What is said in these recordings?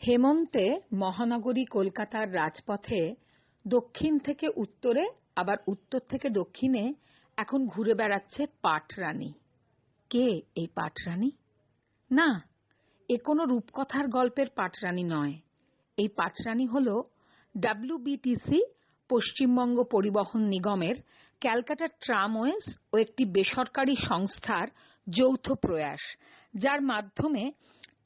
হেমন্তে মহানগরী কলকাতার রাজপথে দক্ষিণ থেকে উত্তরে আবার উত্তর থেকে দক্ষিণে এখন ঘুরে বেড়াচ্ছে পাটরানী। কে এই পাটরানী? না, এ কোনো রূপকথার গল্পের পাটরানী নয়। এই পাটরানী হল ডব্লিউবিটিসি, পশ্চিমবঙ্গ পরিবহন নিগমের ক্যালকাটা ট্রামওয়েজ ও একটি বেসরকারি সংস্থার যৌথ প্রয়াস, যার মাধ্যমে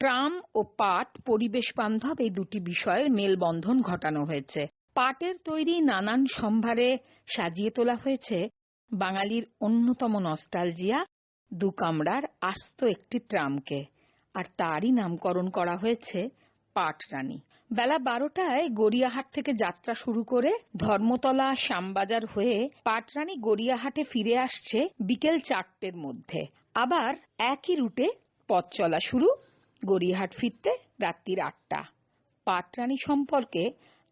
ট্রাম ও পাট পরিবেশ বান্ধব এই দুটি বিষয়ের মেলবন্ধন ঘটানো হয়েছে। পাটের তৈরি নানান সম্ভারে সাজিয়ে তোলা হয়েছে বাঙালির অন্যতম নস্টালজিয়া দু কামরার আস্ত একটি ট্রামকে, আর তারই নামকরণ করা হয়েছে পাটরানী। বেলা 12টায় গড়িয়াহাট থেকে যাত্রা শুরু করে ধর্মতলা শ্যামবাজার হয়ে পাটরানী গড়িয়াহাটে ফিরে আসছে বিকেল 4টের মধ্যে। আবার একই রুটে পথ চলা শুরু, গড়িয়াহাট ফিরতে রাত্রির 8টা। পাটরানী সম্পর্কে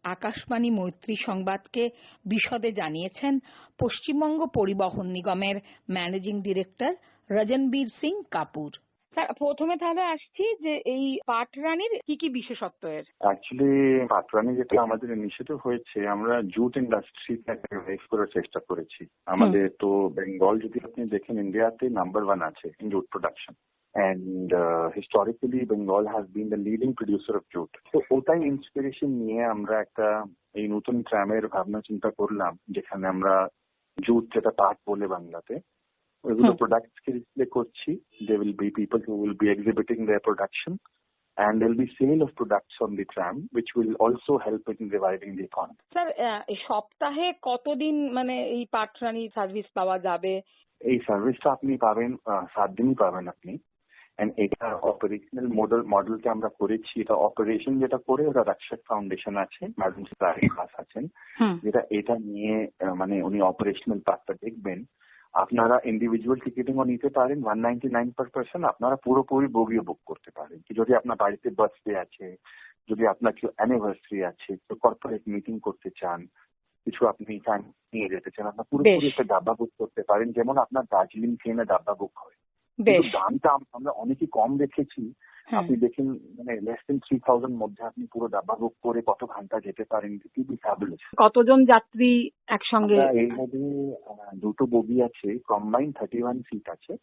আকাশবাণী মৈত্রী সংবাদকে বিশদে জানিয়েছেন পশ্চিমবঙ্গ পরিবহন নিগমের managing director Rajanbir Singh Kapoor. Sir, প্রথমে তাহলে আসছি যে এই পাটরানীর কি কি বিশেষত্ব এর? অ্যাকচুয়ালি পাটরানী যেটা আমাদের ইনিশিয়েটিভ হয়েছে, আমরা জুট ইন্ডাস্ট্রিকে রেস করার চেষ্টা করেছি। আমাদের তো বেঙ্গল যদি আপনি দেখেন ইন্ডিয়াতে নাম্বার 1 আছে in jute production, and historically Bengal has been the leading producer of jute. তো ওটাই ইন্সপিরেশন নিয়ে আমরা একটা এই নতুন ট্রামের ভাবনা চিন্তা করলাম, যেখানে আমরা জুট, যেটা পাট বলে বাংলাতে, ওইগুলো প্রোডাক্টস কে ডিসপ্লে করছি। There will be people who will be exhibiting their production and there will be sale of products on the tram, which will also help in reviving the economy. Sir, এই সপ্তাহে কতদিন মানে এই পাটরানী service পাওয়া যাবে? এই সার্ভিসটা আপনি পাবেন 7 দিনই পাবেন আপনি। এন্ড এটা অপারেশনাল মডেলকে আমরা করেছি। এটা অপারেশন যেটা করে ওটা রাক্ষক ফাউন্ডেশন আছে, ম্যাডাম সারি খাস আছেন, যেটা এটা নিয়ে মানে উনি অপারেশনাল পার্টটা দেখবেন। আপনারা ইন্ডিভিজুয়াল টিকিটিংও নিতে পারেন 199 পার পারসন। আপনারা পুরোপুরি বগিও বুক করতে পারেন। যদি আপনার বাড়িতে বার্থডে আছে, যদি আপনার কেউ অ্যানিভার্সারি আছে, কেউ কর্পোরেট মিটিং করতে চান, কিছু আপনি নিয়ে যেতে চান, আপনার পুরোপুরি একটা ডাব্বা বুক করতে পারেন, যেমন আপনার দার্জিলিং ট্রেনে ডাব্বা বুক হয়। কিন্তু দামটা আমরা অনেকই কম দেখেছি। আপনি দেখেন মানে লেস দেন 3000 মধ্যে আপনি পুরো ডাব্বা বুক করে কত ঘন্টা যেতে পারেন। ফ্যাবুলাস। কতজন যাত্রী একসঙ্গে? এর মধ্যে দুটো বগি আছে, কম্বাইন 31 সিট আছে।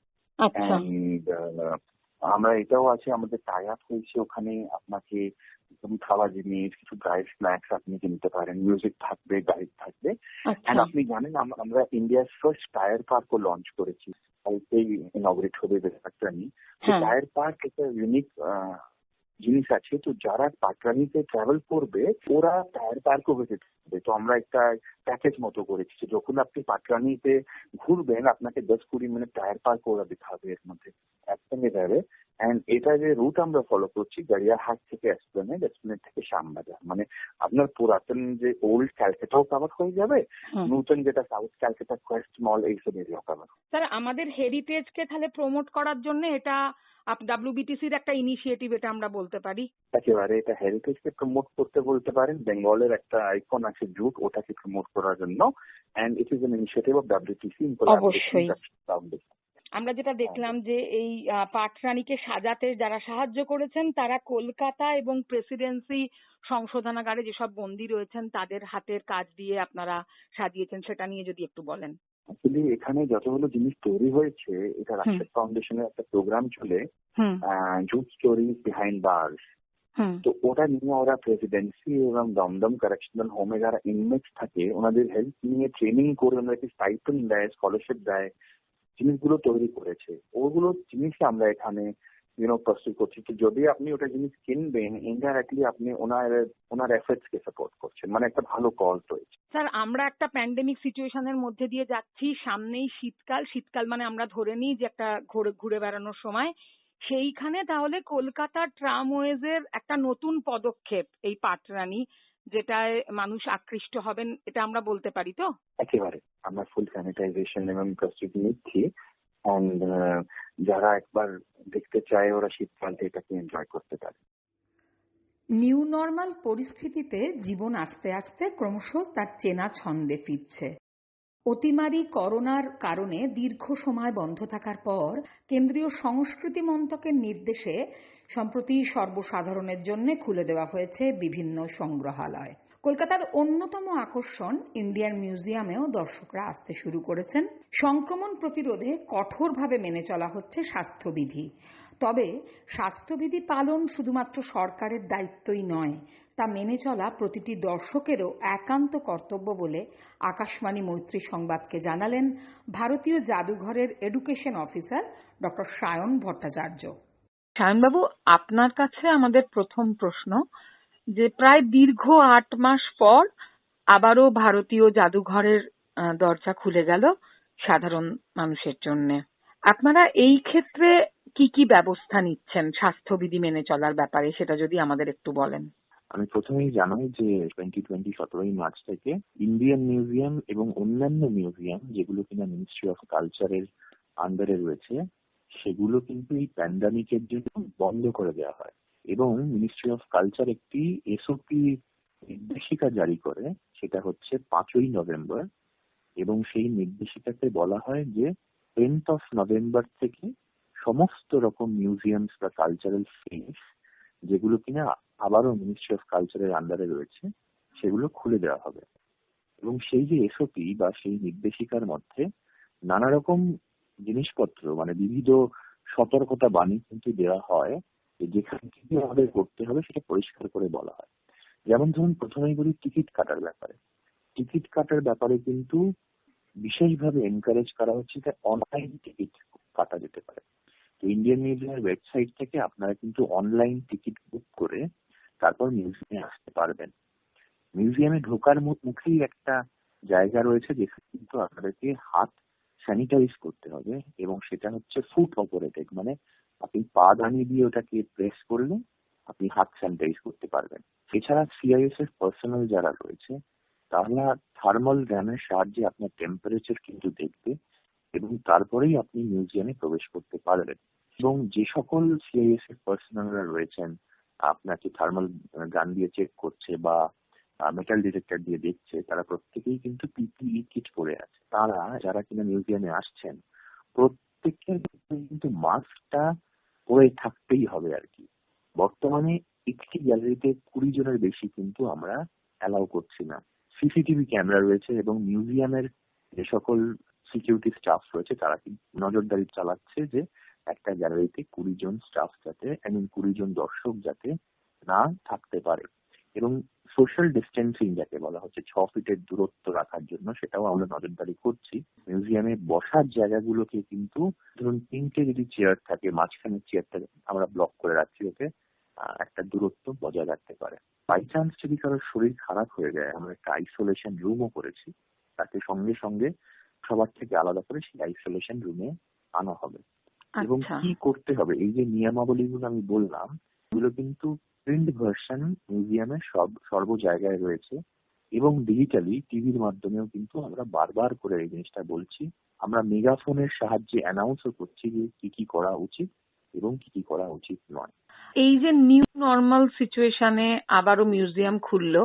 আমরা এটাও আছে, আমাদের টাই আপ হয়েছে, ওখানে আপনাকে খাওয়া জিনিস, কিছু ড্রাই স্ন্যাক্স আপনি কিনতে পারেন, মিউজিক থাকবে, গাইড থাকবে। এন্ড আপনি জানেন আমরা ইন্ডিয়ার ফার্স্ট টায়ার পার্কও লঞ্চ করেছি। কালকেই ইনঅগ্রেট হবে পাটরানী। টায়ার পার্ক একটা ইউনিক জিনিস আছে। তো যারা পাটরানীতে ট্রাভেল করবে ওরা টায়ার পার্কও ভিজিট করবে। তো আমরা একটা প্যাকেজ মতো করেছি, যখন আপনি পাটরানীতে ঘুরবেন আপনাকে 10-20 মিনিট টায়ার পার্ক ওরা দেখাবে, এর মধ্যে একসঙ্গে যাবে। এন্ড এটা যে রুট আমরা ফলো করছি, গড়িয়াহাট থেকে এসপ্লেনেড, এসপ্লেনেড থেকে শ্যামবাজার, মানে আপনার পুরাতন যে ওল্ড ক্যালকাটাও কভার হয়ে যাবে, নতুন যেটা সাউথ ক্যালকাটা কোয়েস্ট মল এইসব এরিয়া কভার। স্যার, আমাদের হেরিটেজকে তাহলে প্রমোট করার জন্য এটা ডব্লিউবিটিসির একটা ইনিশিয়েটিভ, এটা আমরা বলতে পারি। একেবারে এটা হেরিটেজকে প্রমোট করতে বলতে পারেন। বেঙ্গলের একটা আইকন আছে জুট, ওটাকে প্রমোট করার জন্য। And it is an initiative of WBTC in collaboration with foundation. আমরা যেটা দেখলাম যে এই পাটরানীকে সাজাতে যারা সাহায্য করেছেন তারা কলকাতা এবং প্রেসিডেন্সি সংশোধনাগারে যেসব বন্দী রয়েছেন তাদের হাতের কাজ দিয়ে আপনারা সাজিয়েছেন, সেটা নিয়ে যদি একটু বলেন। অ্যাকচুয়ালি এখানে যতগুলো জিনিস তৈরি হয়েছে, এটা রাক্ষক ফাউন্ডেশনের একটা প্রোগ্রাম চলে, জুট স্টোরিজ বিহাইন্ড বার্স। তো ওটা নিয়ে ওরা প্রেসিডেন্সি এবং দমদম কারেকশনাল হোমে যারা ইনমেটস থাকে ওনাদের হেল্প নিয়ে ট্রেনিং করে ওনাদেরকে স্টাইপেন্ড দেয়, স্কলারশিপ দেয়, জিনিসগুলো তৈরি করেছে। ওগুলো জিনিস আমরা এখানে প্রস্তুত করছি। তো যদি আপনি ওটা জিনিস কিনবেন, ইনডাইরেক্টলি আপনি ওনার এফর্টস কে সাপোর্ট করছেন, মানে একটা ভালো কজ রয়েছে। স্যার, আমরা একটা প্যান্ডেমিক সিচুয়েশনের মধ্যে দিয়ে যাচ্ছি, সামনেই শীতকাল মানে আমরা ধরে নিই যে একটা ঘুরে বেড়ানোর সময়, সেইখানে তাহলে কলকাতা ট্রামওয়েজের একটা নতুন পদক্ষেপ এই পাটরানী, যেটায় মানুষ আকৃষ্ট হবেন, এটা আমরা বলতে পারি তো? একেবারে আমরা ফুল স্যানিটাইজেশন এবং প্রস্তুতি নিচ্ছি। এন্ড যারা একবার দেখতে চায় ওরা শীতকালটা এটাকে এনজয় করতে পারে। নিউ নর্মাল পরিস্থিতিতে জীবন আস্তে আস্তে ক্রমশ তার চেনা ছন্দে ফিরছে। অতিমারি করোনার কারণে দীর্ঘ সময় বন্ধ থাকার পর কেন্দ্রীয় সংস্কৃতি মন্ত্রকের নির্দেশে সম্প্রতি সর্বসাধারণের জন্য খুলে দেওয়া হয়েছে বিভিন্ন সংগ্রহালয়। কলকাতার অন্যতম আকর্ষণ ইন্ডিয়ান মিউজিয়ামেও দর্শকরা আসতে শুরু করেছেন। সংক্রমণ প্রতিরোধে কঠোরভাবে মেনে চলা হচ্ছে স্বাস্থ্যবিধি। তবে স্বাস্থ্যবিধি পালন শুধুমাত্র সরকারের দায়িত্বই নয়, তা মেনে চলা প্রতিটি দর্শকেরও একান্ত কর্তব্য বলে আকাশবাণী মৈত্রী সংবাদকে জানালেন ভারতীয় জাদুঘরের education officer doctor Sayan Bhattacharya. সায়নবাবু, আপনার কাছে আমাদের প্রথম প্রশ্ন, যে প্রায় দীর্ঘ 8 মাস পর আবারও ভারতীয় জাদুঘরের দরজা খুলে গেল সাধারণ মানুষের জন্য। আপনারা এই ক্ষেত্রে কি কি ব্যবস্থা নিচ্ছেন স্বাস্থ্যবিধি মেনে চলার ব্যাপারে, সেটা যদি আমাদের একটু বলেন। আমি প্রথমেই জানাই যে 2020 17ই মার্চ থেকে ইন্ডিয়ান মিউজিয়াম এবং অন্যান্য মিউজিয়াম যেগুলো কিনা মিনিস্ট্রি অফ কালচারের আন্ডারে রয়েছে সেগুলো কিন্তু এই প্যান্ডামিকের জন্য বন্ধ করে দেওয়া হয় এবং মিনিস্ট্রি অফ কালচার একটি এসওপি নির্দেশিকা জারি করে, সেটা হচ্ছে 5ই নভেম্বর, এবং সেই নির্দেশিকাতে বলা হয় যে 10th of নভেম্বর থেকে সমস্ত রকম মিউজিয়ামস বা কালচারাল স্পেস যেগুলো কিনা আবারও মিনিস্ট্রি অফ কালচারের আন্ডারে রয়েছে সেগুলো খুলে দেওয়া হবে। এবং সেই যে এসওপি বা সেই নির্দেশিকার মধ্যে নানা রকম জিনিসপত্র মানে বিবিধ সতর্কতা বাণী কিন্তু দেওয়া হয়, যেখানে কি আমাদের করতে হবে সেটা পরিষ্কার করে বলা হয়। যেমন ধরুন প্রথমেই বলি টিকিট কাটার ব্যাপারে। টিকিট কাটার ব্যাপারে কিন্তু বিশেষভাবে এনকারেজ করা হচ্ছে যে অনলাইন টিকিট কাটা যেতে পারে। তো ইন্ডিয়ান মিউজিয়ামের ওয়েবসাইট থেকে আপনারা কিন্তু অনলাইন টিকিট বুক করে তারপর মিউজিয়ামে আসতে পারবেন। মিউজিয়ামে ঢোকার মুখেই একটা জায়গা রয়েছে যেখানে কিন্তু আপনাদেরকে হাত স্যানিটাইজ করতে হবে, এবং সেটা হচ্ছে ফুট অপারেটেড, মানে আপনি পা দাঁড়িয়ে দিয়ে ওটাকে প্রেস করলে আপনি হাত স্যানিটাইজ করতে পারবেন। এছাড়া সিআইএস এর পার্সোনাল যারা রয়েছে তারা থার্মাল গ্যানের সাহায্যে আপনার টেম্পারেচার কিন্তু দেখবে এবং তারপরেই আপনি মিউজিয়ামে প্রবেশ করতে পারবেন। এবং যে সকল সিআইএস এর পার্সোনালরা রয়েছেন আপনাকে থার্মাল গান দিয়ে চেক করছে বা মেটাল ডিটেক্টর দিয়ে দেখছে, তারা প্রত্যেকেই কিন্তু পিপিই কিট পরে আছে। তারা যারা কিনা মিউজিয়ামে আসছেন প্রত্যেকের কিন্তু মাস্কটা পরে থাকতেই হবে আর কি। বর্তমানে একটি গ্যালারিতে 20 জনের বেশি কিন্তু আমরা অ্যালাউ করছি না। সিসিটিভি ক্যামেরা রয়েছে এবং মিউজিয়ামের যে সকল সিকিউরিটি স্টাফ রয়েছে তারা কিন্তু নজরদারি চালাচ্ছে যে একটা গ্যালারিতে 20 জন স্টাফ যাতে 20 জন দর্শক যাতে না থাকতে পারে, এবং সোশ্যাল ডিস্টেন্সিং যাকে বলা হচ্ছে 6 ফিটের দূরত্ব রাখার জন্য সেটাও আমরা নজরদারি করছি। মিউজিয়ামে বসার জায়গাগুলোকে কিন্তু ধরুন 3টে যদি চেয়ার থাকে মাঝখানের চেয়ারটা আমরা ব্লক করে রাখছি যাতে একটা দূরত্ব বজায় রাখতে পারে। বাই চান্স যদি কারোর শরীর খারাপ হয়ে যায় আমরা একটা আইসোলেশন রুমও করেছি, তাকে সঙ্গে সঙ্গে সবার থেকে আলাদা করে সেই আইসোলেশন রুমে আনা হবে। এবং কি করতে হবে, এই যে নিয়মাবলীগুলো আমি বললাম এগুলো কিন্তু প্রিন্ট ভার্সন মিউজিয়ামের সর্ব জায়গায় রয়েছে এবং ডিজিটালি টিভির মাধ্যমেও কিন্তু আমরা বারবার করে এই জিনিসটা বলছি। আমরা মেগাফোনের সাহায্যে অ্যানাউন্সও করছি যে কি কি করা উচিত এবং কি কি করা উচিত নয়। এই যে নিউ নর্মাল সিচুয়েশনে আবারও মিউজিয়াম খুললো,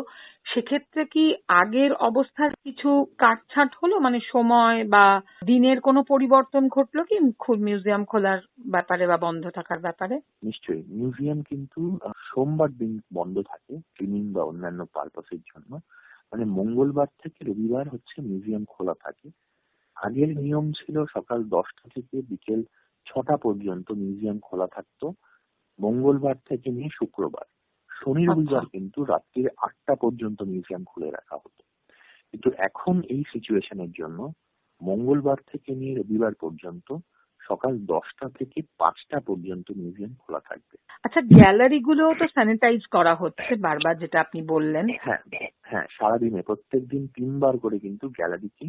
সেক্ষেত্রে কি আগের অবস্থার কিছু কাটছাট হলো, মানে সময় বা দিনের কোনো পরিবর্তন ঘটলো কি মিউজিয়াম খোলার ব্যাপারে বা বন্ধ থাকার ব্যাপারে? নিশ্চয়ই, মিউজিয়াম কিন্তু সোমবার দিন বন্ধ থাকে ক্লিনিং বা অন্যান্য পারপাসের জন্য, মানে মঙ্গলবার থেকে রবিবার হচ্ছে মিউজিয়াম খোলা থাকে। আগের নিয়ম ছিল সকাল 10টা থেকে বিকেল 6টা পর্যন্ত মিউজিয়াম খোলা থাকতো মঙ্গলবার থেকে নিয়ে শুক্রবার। শনি রবিবার কিন্তু রাত্রি 8টা পর্যন্ত মিউজিয়াম খুলে রাখা হতো। কিন্তু এখন এই সিচুয়েশনের জন্য মঙ্গলবার থেকে নিয়ে রবিবার পর্যন্ত সকাল 10টা থেকে 5টা পর্যন্ত মিউজিয়াম খোলা থাকবে। আচ্ছা, গ্যালারি গুলো তো স্যানিটাইজ করা হচ্ছে বারবার, যেটা আপনি বললেন। হ্যাঁ, সারাদিনে প্রত্যেকদিন 3 বার করে কিন্তু গ্যালারিকে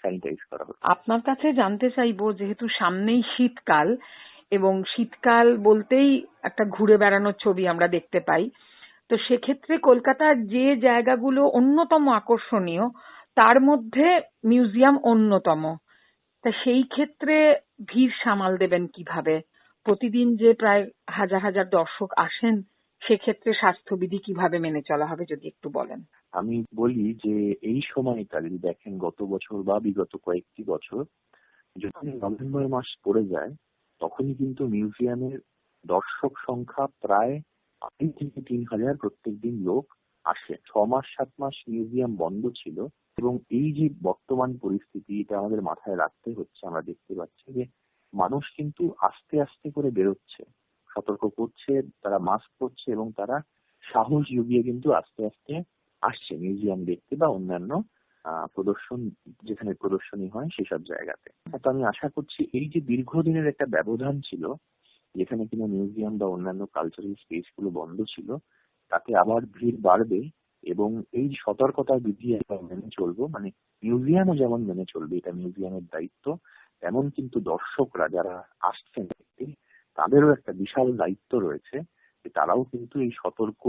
স্যানিটাইজ করা হচ্ছে। আপনার কাছে জানতে চাইবো, যেহেতু সামনেই শীতকাল এবং শীতকাল বলতেই একটা ঘুরে বেড়ানোর ছবি আমরা দেখতে পাই, তো সেক্ষেত্রে কলকাতার যে জায়গাগুলো অন্যতম আকর্ষণীয় তার মধ্যে মিউজিয়াম অন্যতম, তা সেই ক্ষেত্রে ভিড় সামাল দেবেন কিভাবে? প্রতিদিন যে প্রায় হাজার হাজার দর্শক আসেন সেক্ষেত্রে স্বাস্থ্যবিধি কিভাবে মেনে চলা হবে যদি একটু বলেন। আমি বলি যে এই সময়টা যদি দেখেন গত বছর বা বিগত কয়েকটি বছর, যখন নভেম্বর মাস পড়ে যায় তখনই কিন্তু মিউজিয়ামের দর্শক সংখ্যা প্রায় 2,000 থেকে 3,000 প্রত্যেকদিন লোক আসে। 6 মাস 7 মাস মিউজিয়াম বন্ধ ছিল এবং এই যে বর্তমান পরিস্থিতি, এটা আমাদের মাথায় রাখতে হচ্ছে। আমরা দেখতে পাচ্ছি যে মানুষ কিন্তু আস্তে আস্তে করে বেরোচ্ছে, সতর্ক করছে, তারা মাস্ক পরছে এবং তারা সাহস জুগিয়ে কিন্তু আস্তে আস্তে আসছে মিউজিয়াম দেখতে বা অন্যান্য প্রদর্শন, যেখানে প্রদর্শনী হয় সেসব জায়গাতে। তো আমি আশা করছি এই যে দীর্ঘদিনের একটা ব্যবধান ছিল যেখানে কিনা মিউজিয়াম বা অন্যান্য কালচারাল স্পেস গুলো বন্ধ ছিল, তাতে আবার ভিড় বাড়বে এবং এই সতর্কতার বিধি আমরা মেনে চলবো। মানে মিউজিয়ামও যেমন মেনে চলবে, এটা মিউজিয়ামের দায়িত্ব, তেমন কিন্তু দর্শকরা যারা আসছেন দেখতে তাদেরও একটা বিশাল দায়িত্ব রয়েছে যে তারাও কিন্তু এই সতর্ক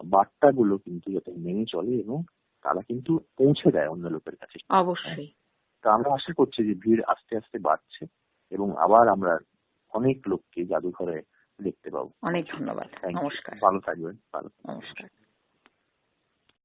বার্তাগুলো কিন্তু যাতে মেনে চলে এবং তারা কিন্তু পৌঁছে দেয় অন্য লোকের কাছে। অবশ্যই। তা আমরা আশা করছি যে ভিড় আস্তে আস্তে বাড়ছে এবং আবার আমরা অনেক লোককে জাদুঘরে দেখতে পাবো। অনেক ধন্যবাদ। নমস্কার। ভালো থাকবেন। নমস্কার।